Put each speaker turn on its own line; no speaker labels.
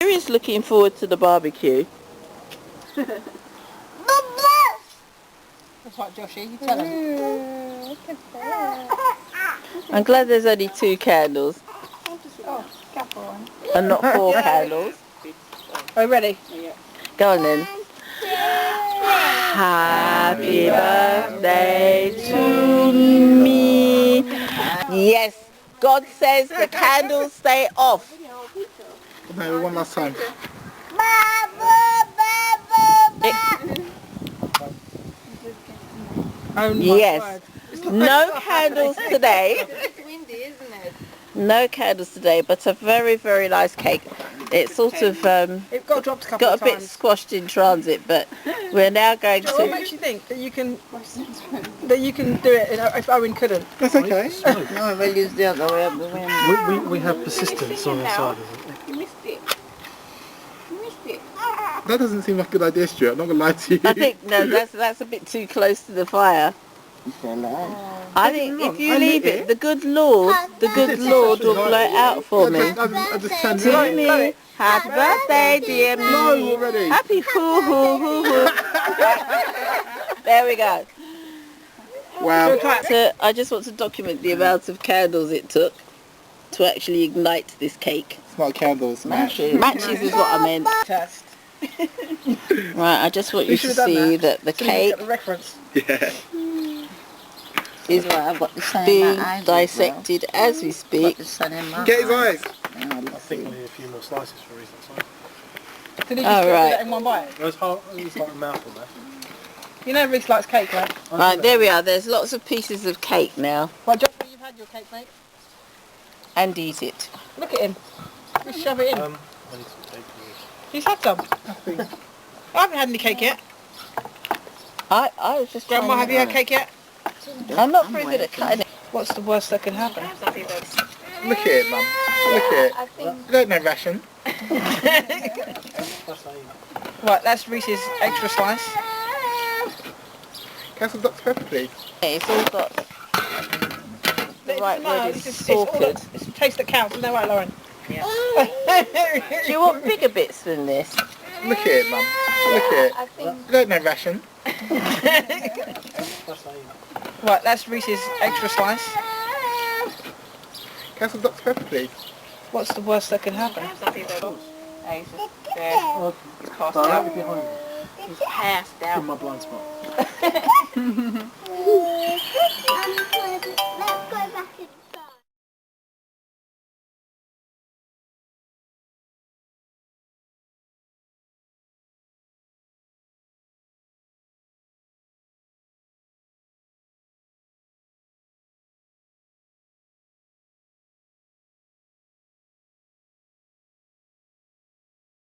Mary's looking forward to the barbecue.
That's right, Joshy, you tell him.
I'm glad there's only 2 candles
Oh, couple one.
and not 4 candles.
Are you ready?
Go on then. Happy birthday to me. Yes, God says the candles stay off.
No, one last time.
Yes, no candles today.
It's windy, isn't it?
No candles today, but a very, very nice cake. It's sort of
It got dropped a couple
got
of
a bit
times.
squashed in transit, but we're now going
What
to...
makes you think that you can do it if Owen couldn't?
That's okay.
No, we'll use the other way of the wind.
We have persistence on our side, isn't it?
You missed it. You missed it.
That doesn't seem like a good idea, Stuart. I'm not gonna lie to you.
I think, no, that's a bit too close to the fire. I think if you leave it, the good Lord will blow it out for me.
I just turned
To
it.
me, happy birthday, dear me.
No, already.
Happy hoo hoo hoo hoo. There we go.
Wow.
So I just want to document the amount of candles it took to actually ignite this cake.
It's not candles, matches.
Matches is what I meant.
Test.
Right, I just want you to
should have done
see that the
So you
cake
get the reference.
Yeah.
is
I've got the same
being
eyes as
dissected as we
well.
speak.
Got the sun in my
Get his eyes.
I think we need a few more slices for recent size.
Did he
Oh,
just do
right.
that in one bite?
There's like a mouthful there.
You know Reese likes cake, right?
Right, there we are. There's lots of pieces of cake now.
Well, Joshua, you've had your cake, mate.
And eat it.
Look at him. Just shove it in.
I need some cake for this.
He's had some. I haven't had any cake yet.
I was just
Grandma,
trying
have you had cake yet?
I'm not very good at cutting it.
What's the worst that can happen?
Look at it, Mum. Look at it. You don't know ration.
That's how you
Right, that's Reese's extra slice.
Castle Dr Pepper, please.
It's all got the right word is sorted.
It's the taste that counts, isn't that right, Lauren?
Do you want bigger bits than this?
Look at it, Mum. Look at it. You don't know ration.
That's how you
Right, that's Reese's extra slice.
Castle Dr Pepper, please.
What's the worst that can happen?
He's passed
I'll
out.
be behind you.
He's passed
In
out.
my blind spot.